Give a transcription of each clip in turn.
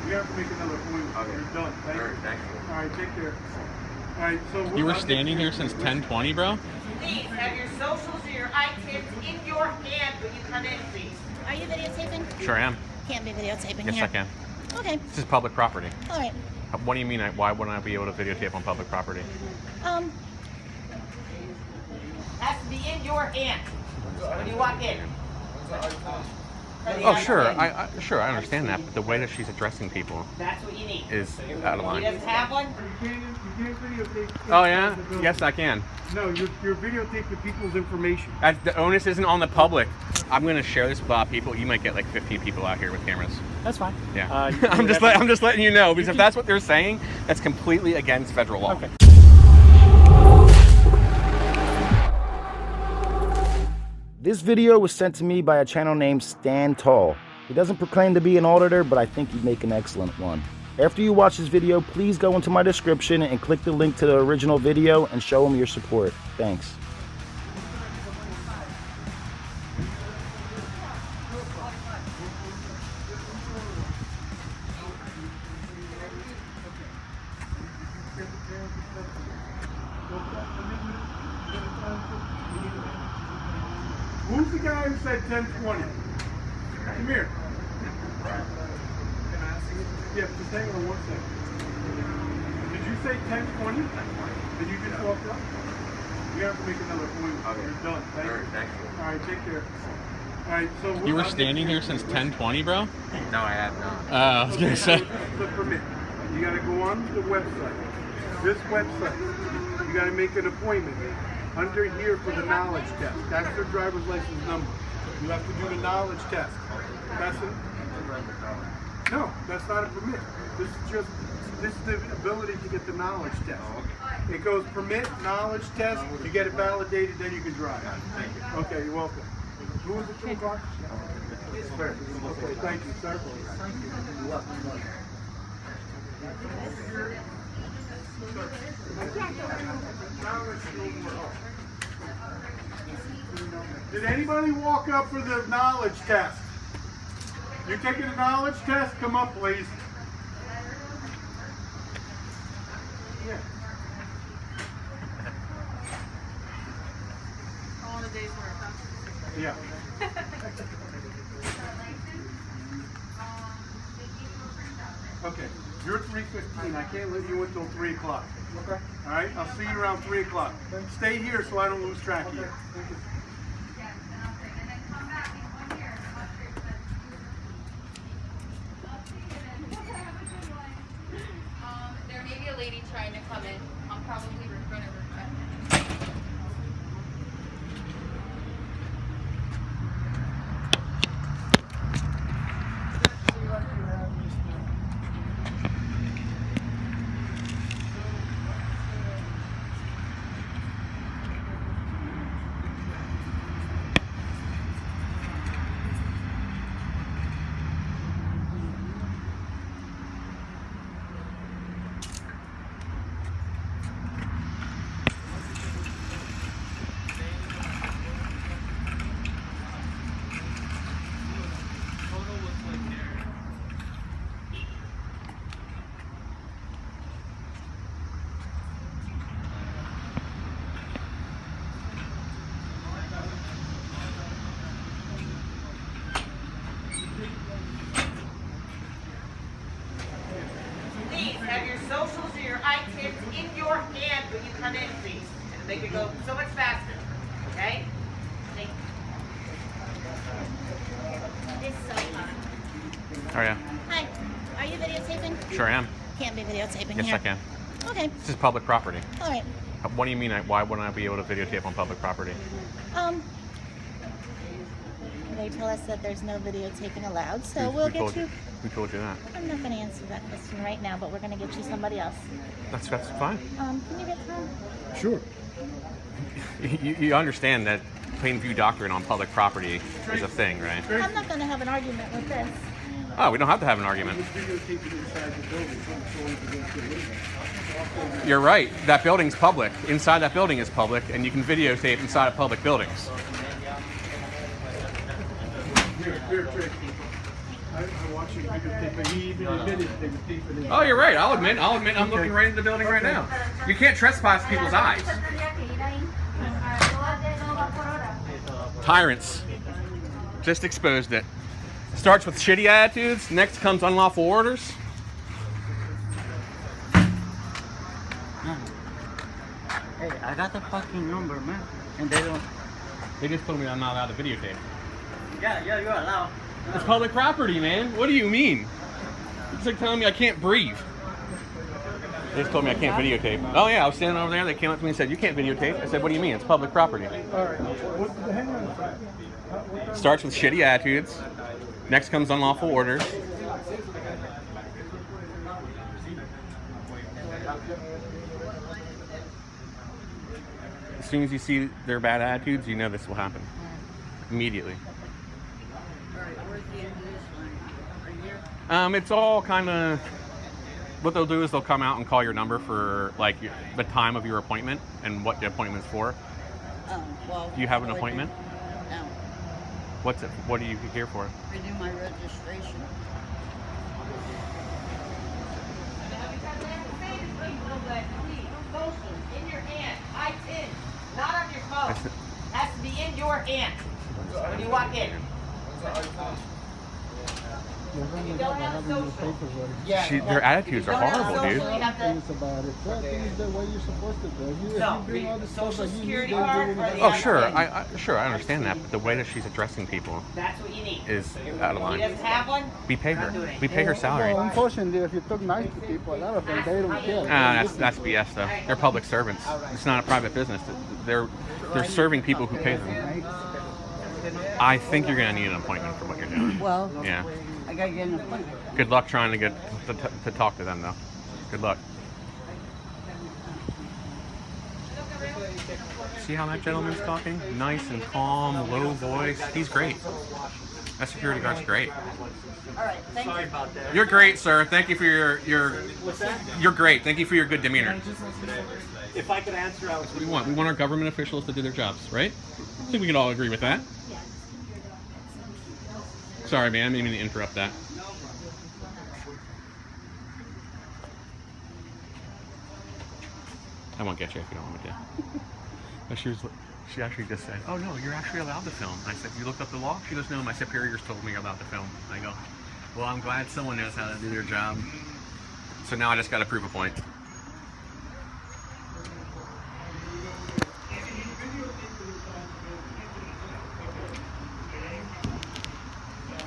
We have to make another appointment. Okay. You're done. Thank you. Thank you. All right, take care. All right, so You were standing here since 10:20, bro? Please have your socials or your items in your hand when you come in, please. Are you videotaping? Sure am. Can't be videotaping Yes, here. I can. Okay. This is public property. All right. What do you mean? Why wouldn't I be able to videotape on public property? Has to be in your hand when you walk in. Oh, sure. Sure, I understand that, but the way that she's addressing people That's what you need. is out of He line. doesn't have one? You can't videotape. Oh, yeah? Yes, I can. No, you're videotaping people's information. The onus isn't on the public. I'm going to share this with a lot of people. You might get like 15 people out here with cameras. That's fine. Yeah. I'm I'm just letting you know, because if that's what they're saying, that's completely against federal law. Okay. This video was sent to me by a channel named Stan Tall. He doesn't proclaim to be an auditor, but I think he'd make an excellent one. After you watch this video, please go into my description and click the link to the original video and show him your support. Thanks. Who's the guy who said 10:20? Come here. Yeah, just hang on 1 second. Did you say 10:20? Did you just walk up? We have to make another appointment. Okay. You're done. Thank you. Thank you. All right, take care. All right, so You were standing here since 10:20, bro? No, I have not. I was going to say. The permit. You got to go on the website. This website. You got to make an appointment. Under here for the knowledge test. That's their driver's license number. You have to do the knowledge test. That's it. No, that's not a permit. This is the ability to get the knowledge test. It goes permit, knowledge test. You get it validated, then you can drive. Thank you. Okay, you're welcome. Who was it? Okay, thank you, sir. Did anybody walk up for the knowledge test? You taking a knowledge test? Come up, please. Yeah. All the days work, huh? Yeah. Okay, you're 3:15. I can't let you until 3 o'clock. Okay. All right, I'll see you around 3 o'clock. Stay here so I don't lose track of you. There may be a lady trying to come in. I'm probably going to regret. Please have your socials or your items in your hand when you come in, please. And make it go so much faster. Okay? Thank you. It's so hot. Oh, yeah. Hi. Are you videotaping? Sure am. Can't be videotaping Yes, here. I can. Okay. This is public property. All right. What do you mean? Why wouldn't I be able to videotape on public property? They tell us that there's no videotaping allowed, so we'll get you. Who told you that? I'm not going to answer that question right now, but we're going to get you somebody else. That's fine. Can you get Tom? Sure. You understand that plain view doctrine on public property is a thing, right? I'm not going to have an argument with this. Oh, we don't have to have an argument. You're right. That building's public. Inside that building is public, and you can videotape inside of public buildings. Here, Tracy. I watched you videotape, but he even admitted they were taping it. Oh, you're right. I'll admit I'm looking right into the building right now. You can't trespass people's eyes. Tyrants. Just exposed it. Starts with shitty attitudes. Next comes unlawful orders. Hey, I got the fucking number, man. And they don't. They just told me I'm not allowed to videotape. Yeah, you're allowed. It's public property, man. What do you mean? It's like telling me I can't breathe. They just told me I can't videotape. Oh yeah, I was standing over there. They came up to me and said, "You can't videotape." I said, "What do you mean? It's public property." Hang on. Starts with shitty attitudes. Next comes unlawful orders. As soon as you see their bad attitudes, you know this will happen. Immediately. It's all kind of, what they'll do is they'll come out and call your number for like the time of your appointment and what the appointment's for. Well, Do you have an appointment? No. What's it? What are you here for? Renew my registration. In your hand, I-10, not on your phone. Has to be in your hand when you walk in. You don't have a social. Their attitudes are horrible, dude. You have to, about it. So I think it's the way you're supposed to do it. If no, you bring all the stuff social that you security need, card or the Oh, sure. I-10. Sure, I understand that. But the way that she's addressing people That's what you need. is out of He line. doesn't have one? We pay Not doing her. it. We pay her salary. Well, unfortunately, if you talk nice to people, a lot of them, they don't care. That's BS though. They're public servants. It's not a private business. They're serving people who pay them. I think you're gonna need an appointment for what you're doing. Well, Yeah. I gotta get an appointment. Good luck trying to get to talk to them though. Good luck. See how that gentleman's talking? Nice and calm, low voice. He's great. That security guard's great. All right, thank you. You're great, sir. Thank you for you're great. Thank you for your good demeanor. If I could answer, I would. That's what we want. We want our government officials to do their jobs, right? I think we can all agree with that. Sorry, man. I didn't mean to interrupt that. I won't get you if you don't want me to. But she actually just said, "Oh no, you're actually allowed to film." I said, "You looked up the law?" She goes, "No, my superiors told me allowed to film." I go, "Well, I'm glad someone knows how to do their job." So now I just got to prove a point.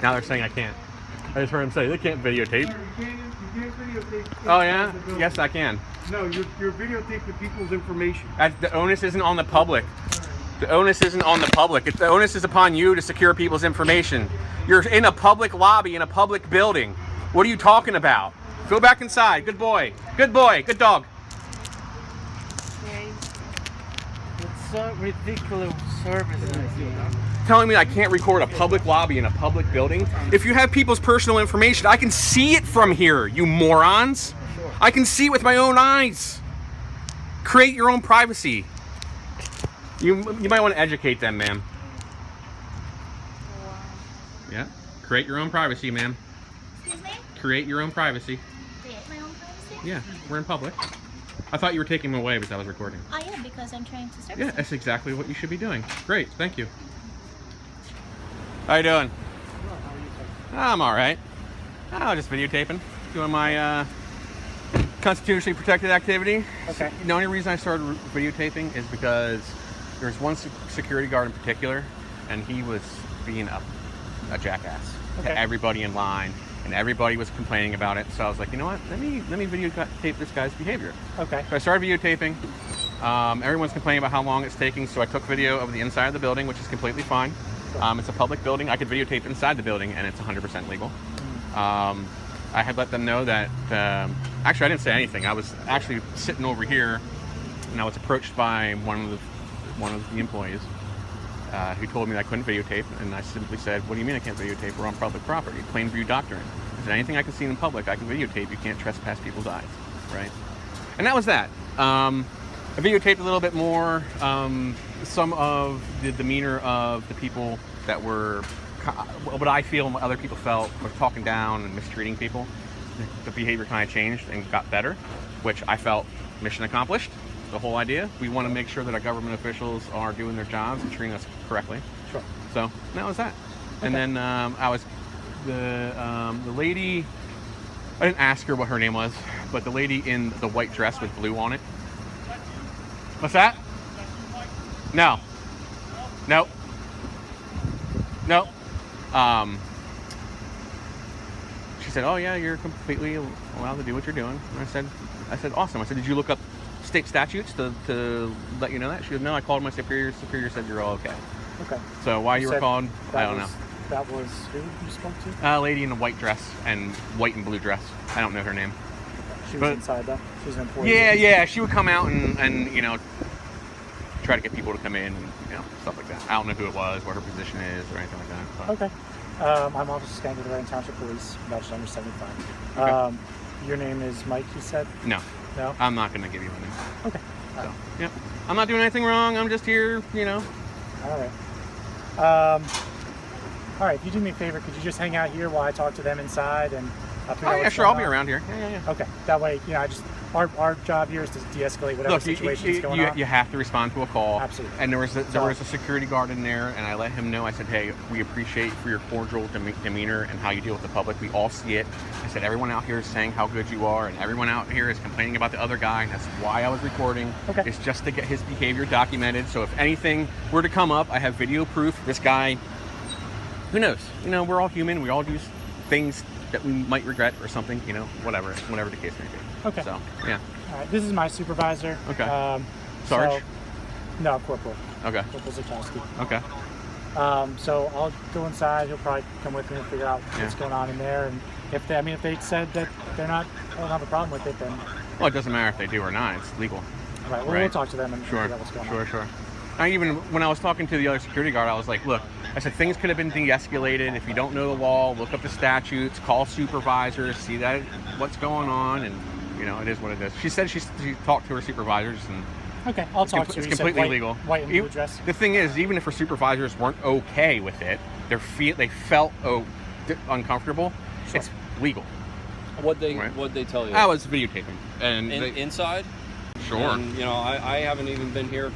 Now they're saying I can't. I just heard him say they can't videotape. You can't videotape. Oh yeah? Yes, I can. No, you're videotaping people's information. The onus isn't on the public. The onus isn't on the public. The onus is upon you to secure people's information. You're in a public lobby in a public building. What are you talking about? Go back inside. Good boy. Good boy. Good dog. It's so ridiculous service. Telling me I can't record a public lobby in a public building? If you have people's personal information, I can see it from here, you morons. I can see it with my own eyes. Create your own privacy. You might want to educate them, ma'am. Yeah. Create your own privacy, ma'am. Excuse me? Create your own privacy. Create my own privacy? Yeah, we're in public. I thought you were taking them away because I was recording. I am because I'm trying to serve Yeah, them. that's exactly what you should be doing. Great, thank you. How you doing? I'm all right. Oh, just videotaping, doing my constitutionally protected activity. Okay. The only reason I started videotaping is because there's one security guard in particular, and he was being a jackass to everybody in line, and everybody was complaining about it. So I was like, you know what? Let me videotape this guy's behavior. Okay. So I started videotaping. Everyone's complaining about how long it's taking, so I took video of the inside of the building, which is completely fine. It's a public building. I could videotape inside the building, and it's 100% legal. I had let them know that, actually I didn't say anything. I was actually sitting over here, and I was approached by one of the employees who told me that I couldn't videotape, and I simply said, "What do you mean I can't videotape? We're on public property. Plain view doctrine. I said, anything I can see in public, I can videotape. You can't trespass people's eyes," right? And that was that. I videotaped a little bit more, some of the demeanor of the people that were what I feel and what other people felt was talking down and mistreating people. The behavior kind of changed and got better, which I felt mission accomplished. The whole idea. We want to make sure that our government officials are doing their jobs and treating us correctly. Sure. So that was that. Okay. And then I was the lady. I didn't ask her what her name was, but the lady in the white dress with blue on it. What's that? No. Nope. Nope. She said, "Oh yeah, you're completely allowed to do what you're doing." And I said, "Awesome." I said, "Did you look up state statutes to let you know that?" She goes, "No, I called my superior. Superior said you're all okay." Okay. So why you were called, I don't know. That was who you spoke to? A lady in a white dress and white and blue dress. I don't know her name. She was inside though. She was an employee. Yeah. She would come out and you know, try to get people to come in and you know, stuff like that. I don't know who it was, what her position is, or anything like that. But. Okay. I'm Officer Skank with the Lorraine Township Police, badge number 75. Okay. Your name is Mike, you said? No. No? I'm not going to give you a name. Okay. So, yep. I'm not doing anything wrong. I'm just here, you know. All right. If you do me a favor, could you just hang out here while I talk to them inside and Oh yeah, sure. I'll be around here. Yeah. Okay. That way, you know, our job here is to de-escalate whatever situation is going on. You have to respond to a call. Absolutely. And there was a security guard in there, and I let him know. I said, "Hey, we appreciate for your cordial demeanor and how you deal with the public. We all see it." I said, "Everyone out here is saying how good you are, and everyone out here is complaining about the other guy, and that's why I was recording. Okay. It's just to get his behavior documented. So if anything were to come up, I have video proof. This guy, who knows? You know, we're all human. We all do things that we might regret or something, you know, whatever the case may be." Okay. So, yeah. All right. This is my supervisor. Okay. So, Sarge? no, Corporal. Okay. Corporal Zakowski. Okay. So I'll go inside. He'll probably come with me and figure out what's going on in there. And if they said that they don't have a problem with it, then. Well, it doesn't matter if they do or not. It's legal. Right. Well, we'll talk to them and figure out what's going on. Sure. Even when I was talking to the other security guard, I was like, "Look," I said, "things could have been de-escalated. If you don't know the law, look up the statutes, call supervisors, see that what's going on, and you know, it is what it is." She said she talked to her supervisors, and okay, I'll talk to her. It's completely legal. White and blue dress. The thing is, even if her supervisors weren't okay with it, they felt uncomfortable. Sure. It's legal. What'd they tell you? I was videotaping, and inside. Sure. And, you know, I haven't even been here.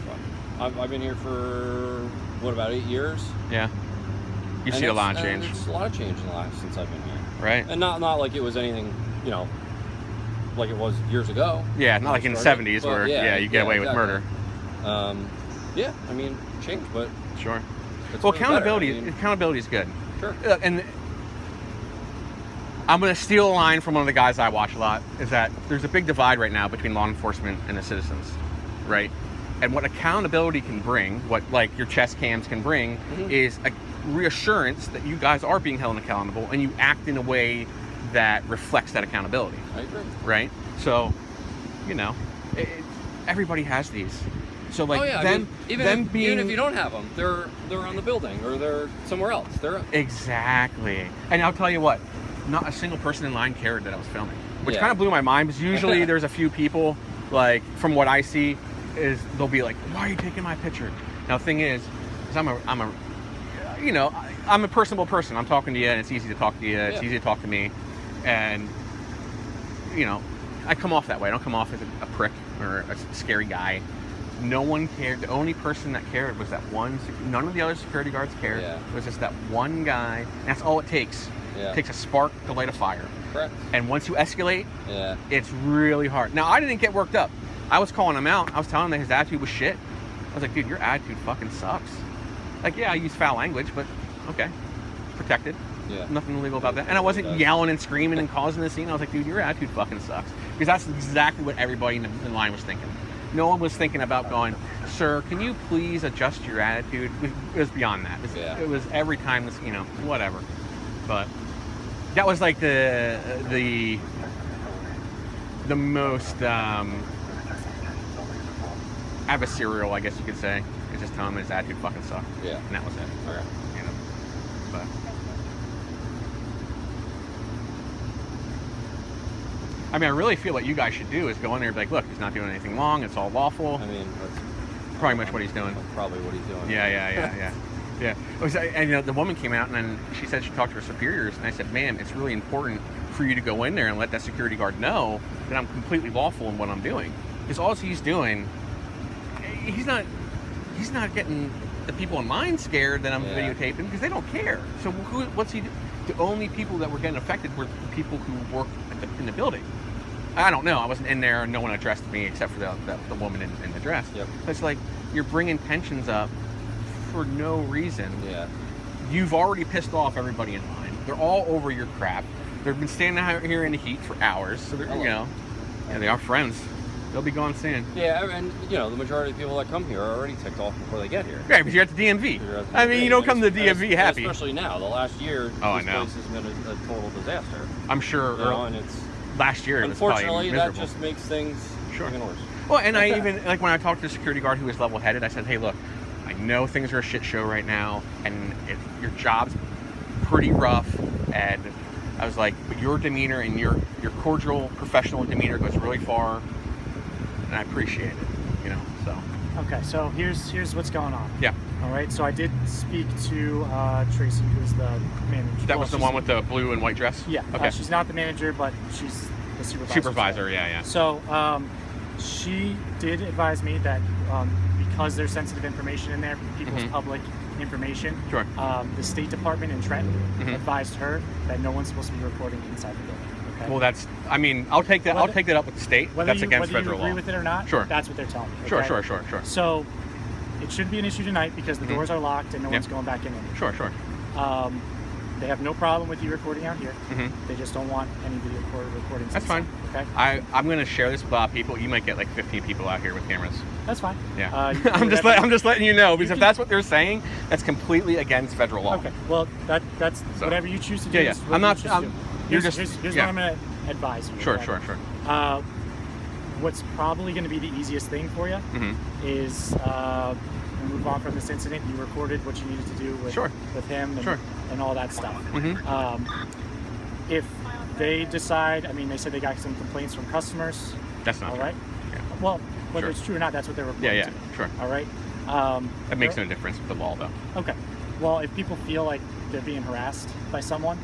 I've been here for about 8 years. Yeah. You've seen a lot of change. It's a lot of change in the last since I've been here. Right. And not like it was anything, you know, like it was years ago. Yeah, not like in the 70s where you get away with murder. Yeah, I mean, change, but sure. Well, accountability is good. Sure. And I'm going to steal a line from one of the guys I watch a lot, is that there's a big divide right now between law enforcement and the citizens, right? And what accountability can bring, what like your chest cams can bring, is a reassurance that you guys are being held accountable and you act in a way that reflects that accountability. I agree. Right? So, you know, everybody has these. So like even if you don't have them, they're on the building or they're somewhere else. Exactly. And I'll tell you what, not a single person in line cared that I was filming, which kind of blew my mind, because usually there's a few people, like from what I see, is they'll be like, "Why are you taking my picture?" Now the thing is I'm a personable person. I'm talking to you and it's easy to talk to you. It's easy to talk to me. And, you know, I come off that way. I don't come off as a prick or a scary guy. No one cared. The only person that cared was that one. None of the other security guards cared. Yeah. It was just that one guy. And that's all it takes. Yeah. It takes a spark to light a fire. Correct. And once you escalate, it's really hard. Now, I didn't get worked up. I was calling him out. I was telling him that his attitude was shit. I was like, "Dude, your attitude fucking sucks." Like, yeah, I use foul language, but okay. Protected. Yeah. Nothing illegal about that. And I wasn't yelling and screaming and causing the scene. I was like, "Dude, your attitude fucking sucks." Because that's exactly what everybody in line was thinking. No one was thinking about going, "Sir, can you please adjust your attitude?" It was beyond that. It was every time this, you know, whatever. But that was like the most adversarial, I guess you could say. It's just telling him his attitude fucking sucked. Yeah. And that was it. Okay. You know. But I mean, I really feel what you guys should do is go in there and be like, "Look, he's not doing anything wrong. It's all lawful." I mean, that's pretty much what he's doing. That's probably what he's doing. Yeah. Yeah. And you know, the woman came out and then she said she talked to her superiors, and I said, ma'am, it's really important for you to go in there and let that security guard know that I'm completely lawful in what I'm doing. Because all he's doing, he's not getting the people in line scared that I'm videotaping, because they don't care. So what's he do? The only people that were getting affected were the people who work in the building. I don't know. I wasn't in there. No one addressed me except for the woman in the dress. Yep. It's like you're bringing tensions up for no reason. Yeah. You've already pissed off everybody in line. They're all over your crap. They've been standing out here in the heat for hours. So they're, you know, yeah, they are friends. They'll be gone soon. Yeah, and you know, the majority of people that come here are already ticked off before they get here. Right, because you're at the DMV. I mean, you don't come to the DMV happy. Especially now, the last year, this place has been a total disaster. I'm sure. You know, and it's last year. Unfortunately, it was that just makes things even worse. Well, and I even like when I talked to the security guard who was level-headed, I said, "Hey, look, I know things are a shit show right now, and your job's pretty rough, and." I was like, but your demeanor and your cordial, professional demeanor goes really far, and I appreciate it, you know, so. Okay, so here's what's going on. Yeah. All right, so I did speak to Tracy, who's the manager. That was the one with the blue and white dress? Yeah. Okay. She's not the manager, but she's the supervisor. Supervisor, yeah. So she did advise me that because there's sensitive information in there, people's public information. Sure. The State Department in Trenton advised her that no one's supposed to be recording inside the building. Okay? Well, that's. I mean, I'll take that. I'll take that up with the state. That's against federal law. Whether you agree with it or not. Sure. That's what they're telling me. Okay? Sure. So it shouldn't be an issue tonight because the doors are locked and no one's going back in. Sure. They have no problem with you recording out here. They just don't want any video recordings. That's fine. Okay. I'm going to share this with a lot of people. You might get like 15 people out here with cameras. That's fine. Yeah. I'm just letting you know, because if that's what they're saying, that's completely against federal law. Okay. Well, that's whatever you choose to do. Yeah. I'm not. Here's what I'm going to advise you. Sure. What's probably going to be the easiest thing for you is move on from this incident. You recorded what you needed to do with him and all that stuff. If they decide, I mean, they said they got some complaints from customers. That's not all true. right. Yeah. Well, whether it's true or not, that's what they're reporting. Yeah. Sure. All right. That makes no difference with the law, though. Okay. Well, if people feel like they're being harassed by someone,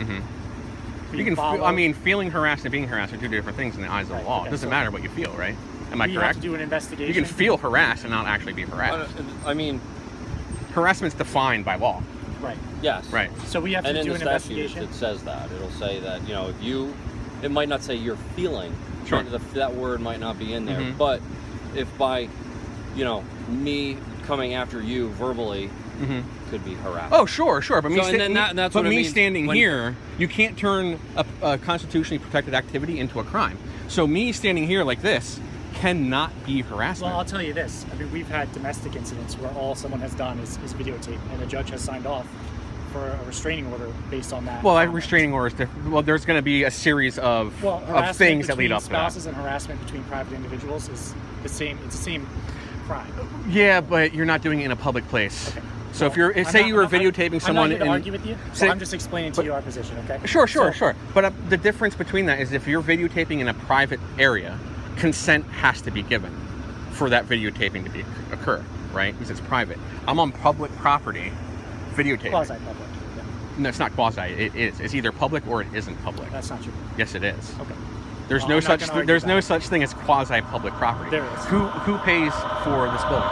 you can. I mean, feeling harassed and being harassed are two different things in the eyes of the law. It doesn't matter what you feel, right? Am I correct? You have to do an investigation. You can feel harassed and not actually be harassed. I mean, harassment's defined by law. Right. Yes. Right. So we have to do an investigation. It says that. It'll say that, you know, if you, it might not say you're feeling. Sure. That word might not be in there. But if by, you know, me coming after you verbally could be harassment. Oh, sure. But me, standing here, you can't turn a constitutionally protected activity into a crime. So me standing here like this cannot be harassment. Well, I'll tell you this. I mean, we've had domestic incidents where all someone has done is videotape, and the judge has signed off for a restraining order based on that. Well, a restraining order is different. Well, there's going to be a series of things that lead up to that. Spouses and harassment between private individuals is the same. It's the same crime. Yeah, but you're not doing it in a public place. Okay. So if you're, say you were videotaping someone, I'm not here to argue with you. I'm just explaining to you our position, okay? Sure. But the difference between that is if you're videotaping in a private area, consent has to be given for that videotaping to occur, right? Because it's private. I'm on public property, videotaping. Quasi-public. Yeah. No, it's not quasi. It is. It's either public or it isn't public. That's not true. Yes, it is. Okay. There's no such thing as quasi-public property. There is. Who pays for this building?